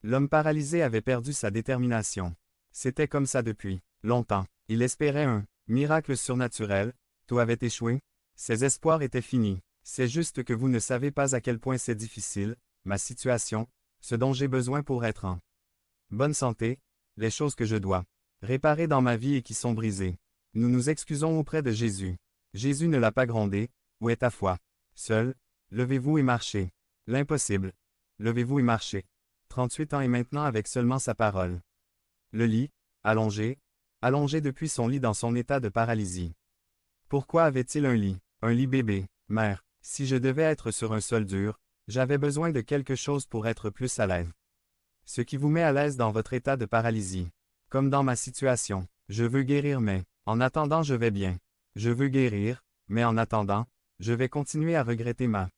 L'homme paralysé avait perdu sa détermination. C'était comme ça depuis longtemps. Il espérait un miracle surnaturel. Tout avait échoué. Ses espoirs étaient finis. C'est juste que vous ne savez pas à quel point c'est difficile, ma situation, ce dont j'ai besoin pour être en bonne santé, les choses que je dois réparer dans ma vie et qui sont brisées. Nous nous excusons auprès de Jésus. Jésus ne l'a pas grondé. Où est ta foi? Seul, levez-vous et marchez. L'impossible. Levez-vous et marchez. 38 ans et maintenant avec seulement sa parole. Le lit, allongé depuis son lit dans son état de paralysie. Pourquoi avait-il un lit? Un lit bébé, mère. Si je devais être sur un sol dur, j'avais besoin de quelque chose pour être plus à l'aise. Ce qui vous met à l'aise dans votre état de paralysie. Comme dans ma situation. Je veux guérir mais, en attendant je vais bien. Je veux guérir, mais en attendant, je vais continuer à regretter ma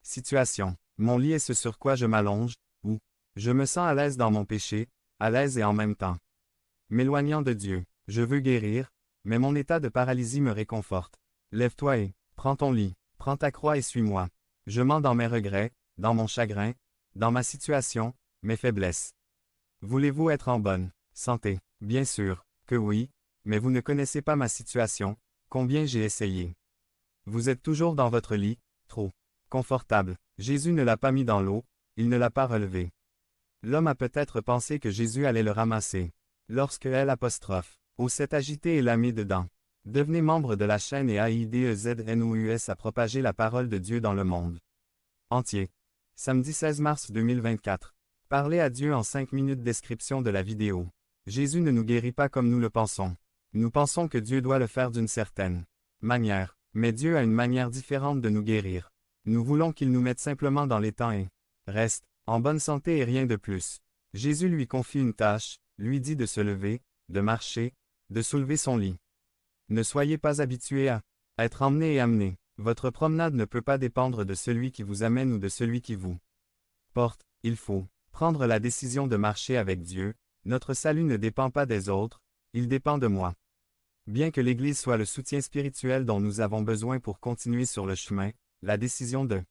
situation. Mon lit est ce sur quoi je m'allonge, ou je me sens à l'aise dans mon péché, à l'aise et en même temps m'éloignant de Dieu. Je veux guérir, mais mon état de paralysie me réconforte. Lève-toi et prends ton lit, prends ta croix et suis-moi. Je mens dans mes regrets, dans mon chagrin, dans ma situation, mes faiblesses. Voulez-vous être en bonne santé? Bien sûr que oui, mais vous ne connaissez pas ma situation, combien j'ai essayé. Vous êtes toujours dans votre lit, trop confortable. Jésus ne l'a pas mis dans l'eau, il ne l'a pas relevé. L'homme a peut-être pensé que Jésus allait le ramasser. Lorsque O s'est agité et l'a mis dedans. Devenez membre de la chaîne et AIDEZNOUS a propagé la parole de Dieu dans le monde entier. Samedi 16 mars 2024. Parlez à Dieu en 5 minutes. Description de la vidéo. Jésus ne nous guérit pas comme nous le pensons. Nous pensons que Dieu doit le faire d'une certaine manière, mais Dieu a une manière différente de nous guérir. Nous voulons qu'il nous mette simplement dans les temps et reste en bonne santé et rien de plus. Jésus lui confie une tâche, lui dit de se lever, de marcher, de soulever son lit. Ne soyez pas habitués à être emmené et amené. Votre promenade ne peut pas dépendre de celui qui vous amène ou de celui qui vous porte. Il faut prendre la décision de marcher avec Dieu. Notre salut ne dépend pas des autres, il dépend de moi. Bien que l'Église soit le soutien spirituel dont nous avons besoin pour continuer sur le chemin, la décision de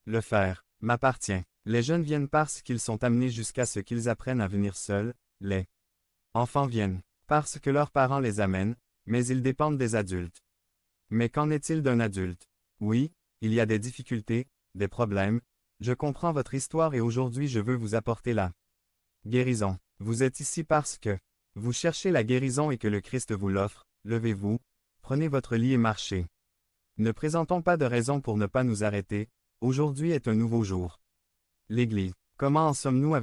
le faire m'appartient. Les jeunes viennent parce qu'ils sont amenés jusqu'à ce qu'ils apprennent à venir seuls. Les enfants viennent parce que leurs parents les amènent, mais ils dépendent des adultes. Mais qu'en est-il d'un adulte? Oui, il y a des difficultés, des problèmes. Je comprends votre histoire et aujourd'hui je veux vous apporter la guérison. Vous êtes ici parce que vous cherchez la guérison et que le Christ vous l'offre. Levez-vous, prenez votre lit et marchez. Ne présentons pas de raison pour ne pas nous arrêter. Aujourd'hui est un nouveau jour. L'Église. Comment en sommes-nous avec